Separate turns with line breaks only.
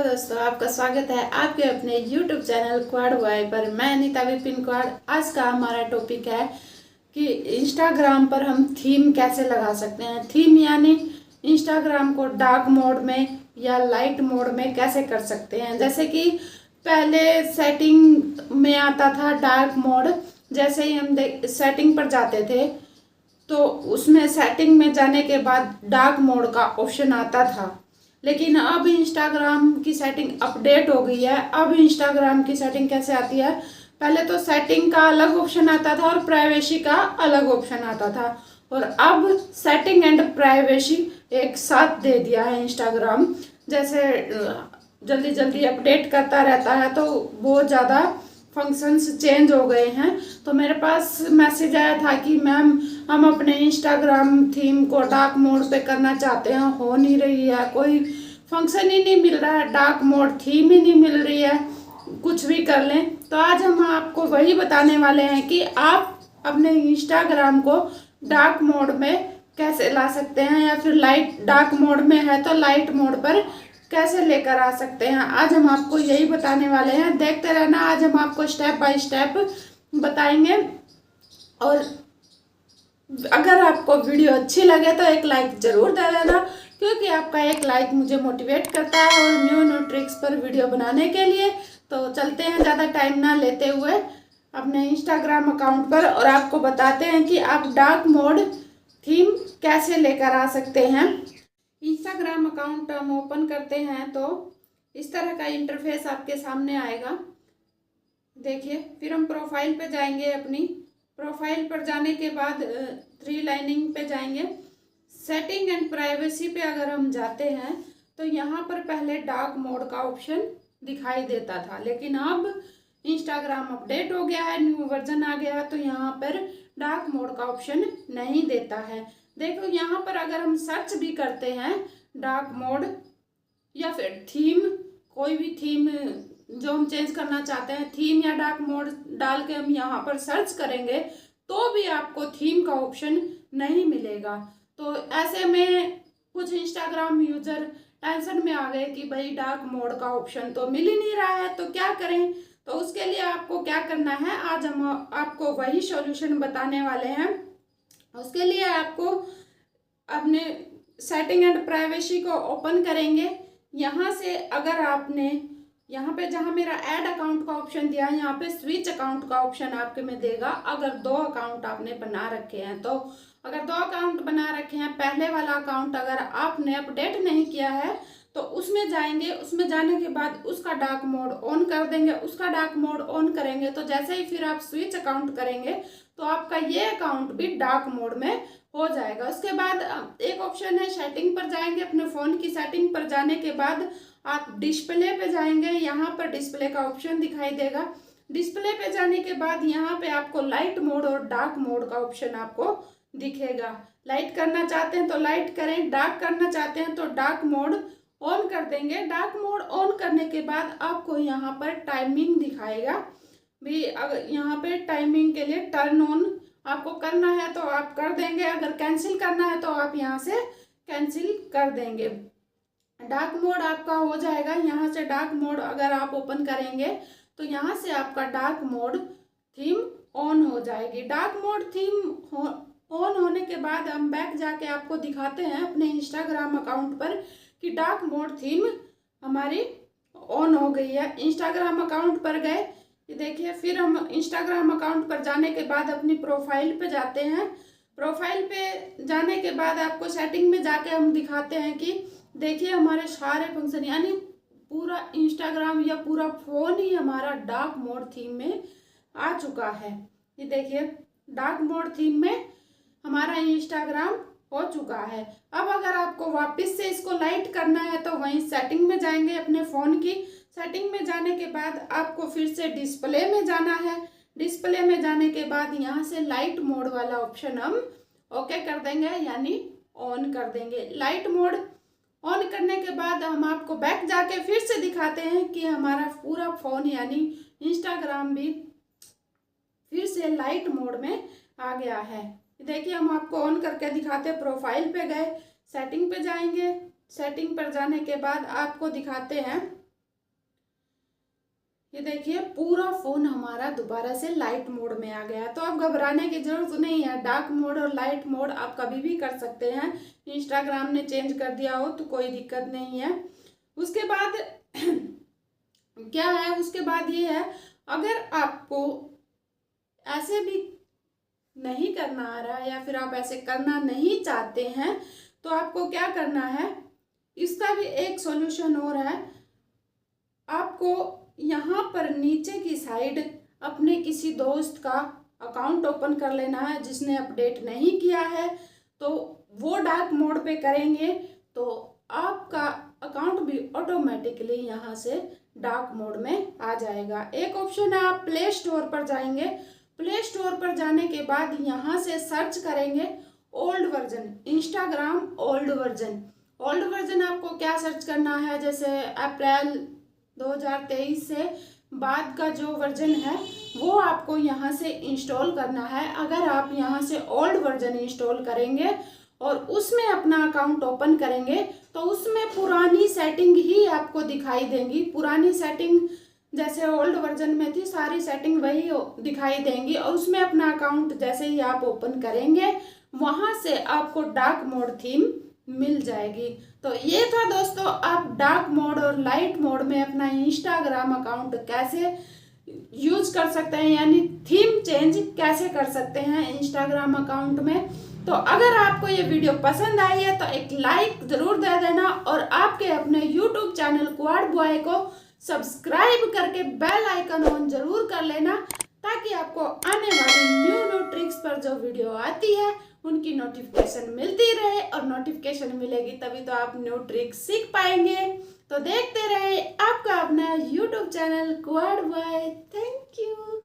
दोस्तों, आपका स्वागत है आपके अपने YouTube चैनल क्वाड वाई पर। मैं अनीता विपिन क्वाड। आज का हमारा टॉपिक है कि इंस्टाग्राम पर हम थीम कैसे लगा सकते हैं। थीम यानी इंस्टाग्राम को डार्क मोड में या लाइट मोड में कैसे कर सकते हैं। जैसे कि पहले सेटिंग में आता था डार्क मोड। जैसे ही हम सेटिंग पर जाते थे तो उसमें सेटिंग में जाने के बाद डार्क मोड का ऑप्शन आता था, लेकिन अब इंस्टाग्राम की सेटिंग अपडेट हो गई है। अब इंस्टाग्राम की सेटिंग कैसे आती है, पहले तो सेटिंग का अलग ऑप्शन आता था और प्राइवेसी का अलग ऑप्शन आता था, और अब सेटिंग एंड प्राइवेसी एक साथ दे दिया है इंस्टाग्राम। जैसे जल्दी जल्दी अपडेट करता रहता है तो बहुत ज़्यादा फंक्शंस चेंज हो गए हैं। तो मेरे पास मैसेज आया था कि मैम हम अपने इंस्टाग्राम थीम को डार्क मोड पे करना चाहते हैं, हो नहीं रही है, कोई फंक्शन ही नहीं मिल रहा है, डार्क मोड थीम ही नहीं मिल रही है, कुछ भी कर लें। तो आज हम आपको वही बताने वाले हैं कि आप अपने इंस्टाग्राम को डार्क मोड में कैसे ला सकते हैं, या फिर लाइट डार्क मोड में है तो लाइट मोड पर कैसे लेकर आ सकते हैं। आज हम आपको यही बताने वाले हैं, देखते रहना। आज हम आपको स्टेप बाय स्टेप बताएंगे, और अगर आपको वीडियो अच्छी लगे तो एक लाइक ज़रूर दे देना, क्योंकि आपका एक लाइक मुझे मोटिवेट करता है और न्यू ट्रिक्स पर वीडियो बनाने के लिए। तो चलते हैं ज़्यादा टाइम ना लेते हुए अपने इंस्टाग्राम अकाउंट पर, और आपको बताते हैं कि आप डार्क मोड थीम कैसे लेकर आ सकते हैं। इंस्टाग्राम अकाउंट हम ओपन करते हैं तो इस तरह का इंटरफेस आपके सामने आएगा। देखिए, फिर हम प्रोफाइल पे जाएंगे। अपनी प्रोफाइल पर जाने के बाद थ्री लाइनिंग पे जाएंगे। सेटिंग एंड प्राइवेसी पे अगर हम जाते हैं तो यहाँ पर पहले डार्क मोड का ऑप्शन दिखाई देता था, लेकिन अब इंस्टाग्राम अपडेट हो गया है, न्यू वर्जन आ गया, तो यहाँ पर डार्क मोड का ऑप्शन नहीं देता है। देखो, यहाँ पर अगर हम सर्च भी करते हैं डार्क मोड या फिर थीम, कोई भी थीम जो हम चेंज करना चाहते हैं, थीम या डार्क मोड डाल के हम यहाँ पर सर्च करेंगे तो भी आपको थीम का ऑप्शन नहीं मिलेगा। तो ऐसे में कुछ इंस्टाग्राम यूजर टेंशन में आ गए कि भाई डार्क मोड का ऑप्शन तो मिल ही नहीं रहा है, तो क्या करें। तो उसके लिए आपको क्या करना है, आज हम आपको वही सॉल्यूशन बताने वाले हैं। उसके लिए आपको अपने सेटिंग एंड प्राइवेसी को ओपन करेंगे। यहाँ से अगर आपने यहाँ पे जहाँ मेरा ऐड अकाउंट का ऑप्शन दिया है, यहाँ पे स्विच अकाउंट का ऑप्शन आपके में देगा। अगर दो अकाउंट आपने बना रखे हैं तो, अगर दो अकाउंट बना रखे हैं, पहले वाला अकाउंट अगर आपने अपडेट नहीं किया है तो उसमें जाएंगे। उसमें जाने के बाद उसका डार्क मोड ऑन कर देंगे। उसका डार्क मोड ऑन करेंगे तो जैसे ही फिर आप स्विच अकाउंट करेंगे तो आपका ये अकाउंट भी डार्क मोड में हो जाएगा। उसके बाद एक ऑप्शन है सेटिंग पर जाएंगे। अपने फ़ोन की सेटिंग पर जाने के बाद आप डिस्प्ले पे जाएंगे। यहाँ पर डिस्प्ले का ऑप्शन दिखाई देगा। डिस्प्ले पे जाने के बाद यहाँ पे आपको लाइट मोड और डार्क मोड का ऑप्शन आपको दिखेगा। लाइट करना चाहते हैं तो लाइट करें, डार्क करना चाहते हैं तो डार्क मोड ऑन कर देंगे। डार्क मोड ऑन करने के बाद आपको यहाँ पर टाइमिंग दिखाएगा भी। अगर यहाँ पे टाइमिंग के लिए टर्न ऑन आपको करना है तो आप कर देंगे, अगर कैंसिल करना है तो आप यहाँ से कैंसिल कर देंगे। डार्क मोड आपका हो जाएगा। यहाँ से डार्क मोड अगर आप ओपन करेंगे तो यहाँ से आपका डार्क मोड थीम ऑन हो जाएगी। डार्क मोड थीम ऑन होने के बाद हम बैक जाके आपको दिखाते हैं अपने इंस्टाग्राम अकाउंट पर कि डार्क मोड थीम हमारी ऑन हो गई है। इंस्टाग्राम अकाउंट पर गए, देखिए, फिर हम इंस्टाग्राम अकाउंट पर जाने के बाद अपनी प्रोफाइल पे जाते हैं। प्रोफाइल पे जाने के बाद आपको सेटिंग में जाके हम दिखाते हैं कि देखिए हमारे सारे फंक्शन, यानी पूरा इंस्टाग्राम या पूरा फ़ोन ही हमारा डार्क मोड थीम में आ चुका है। ये देखिए, डार्क मोड थीम में हमारा इंस्टाग्राम हो चुका है। अब अगर आपको वापस से इसको लाइट करना है तो वहीं सेटिंग में जाएंगे। अपने फ़ोन की सेटिंग में जाने के बाद आपको फिर से डिस्प्ले में जाना है। डिस्प्ले में जाने के बाद यहाँ से लाइट मोड वाला ऑप्शन हम ओके कर देंगे, यानी ऑन कर देंगे। लाइट मोड ऑन करने के बाद हम आपको बैक जाके फिर से दिखाते हैं कि हमारा पूरा फ़ोन यानी इंस्टाग्राम भी फिर से लाइट मोड में आ गया है। देखिए, हम आपको ऑन करके दिखाते हैं। प्रोफाइल पे गए, सेटिंग पे जाएंगे। सेटिंग पर जाने के बाद आपको दिखाते हैं ये देखिए पूरा फ़ोन हमारा दोबारा से लाइट मोड में आ गया। तो अब घबराने की ज़रूरत नहीं है। डार्क मोड और लाइट मोड आप कभी भी कर सकते हैं। इंस्टाग्राम ने चेंज कर दिया हो तो कोई दिक्कत नहीं है। उसके बाद क्या है, उसके बाद ये है, अगर आपको ऐसे भी नहीं करना आ रहा है या फिर आप ऐसे करना नहीं चाहते हैं तो आपको क्या करना है, इसका भी एक सॉल्यूशन और है। आपको यहाँ पर नीचे की साइड अपने किसी दोस्त का अकाउंट ओपन कर लेना है जिसने अपडेट नहीं किया है। तो वो डार्क मोड पे करेंगे तो आपका अकाउंट भी ऑटोमेटिकली यहाँ से डार्क मोड में आ जाएगा। एक ऑप्शन है, आप प्ले स्टोर पर जाएंगे। प्ले स्टोर पर जाने के बाद यहाँ से सर्च करेंगे old version, Instagram old version. Old version आपको क्या सर्च करना है, जैसे अप्रैल 2023 से बाद का जो वर्जन है वो आपको यहाँ से इंस्टॉल करना है। अगर आप यहाँ से ओल्ड वर्जन इंस्टॉल करेंगे और उसमें अपना अकाउंट ओपन करेंगे तो उसमें पुरानी सेटिंग ही आपको दिखाई देंगी। पुरानी सेटिंग जैसे ओल्ड वर्जन में थी सारी सेटिंग वही दिखाई देंगी और उसमें अपना अकाउंट जैसे ही आप ओपन करेंगे वहाँ से आपको डार्क मोड थीम मिल जाएगी। तो ये था दोस्तों, आप डार्क मोड और लाइट मोड में अपना इंस्टाग्राम अकाउंट कैसे यूज कर सकते हैं, यानी थीम चेंज कैसे कर सकते हैं इंस्टाग्राम अकाउंट में। तो अगर आपको ये वीडियो पसंद आई है तो एक लाइक जरूर दे देना और आपके अपने यूट्यूब चैनल क्वाड बॉय को सब्सक्राइब करके बेल आइकन ऑन जरूर कर लेना ताकि आपको आने वाली न्यू ट्रिक्स पर जो वीडियो आती है उनकी नोटिफिकेशन मिलती रहे। और नोटिफिकेशन मिलेगी तभी तो आप न्यू ट्रिक्स सीख पाएंगे। तो देखते रहे आपका अपना YouTube channel quad boy. Thank you.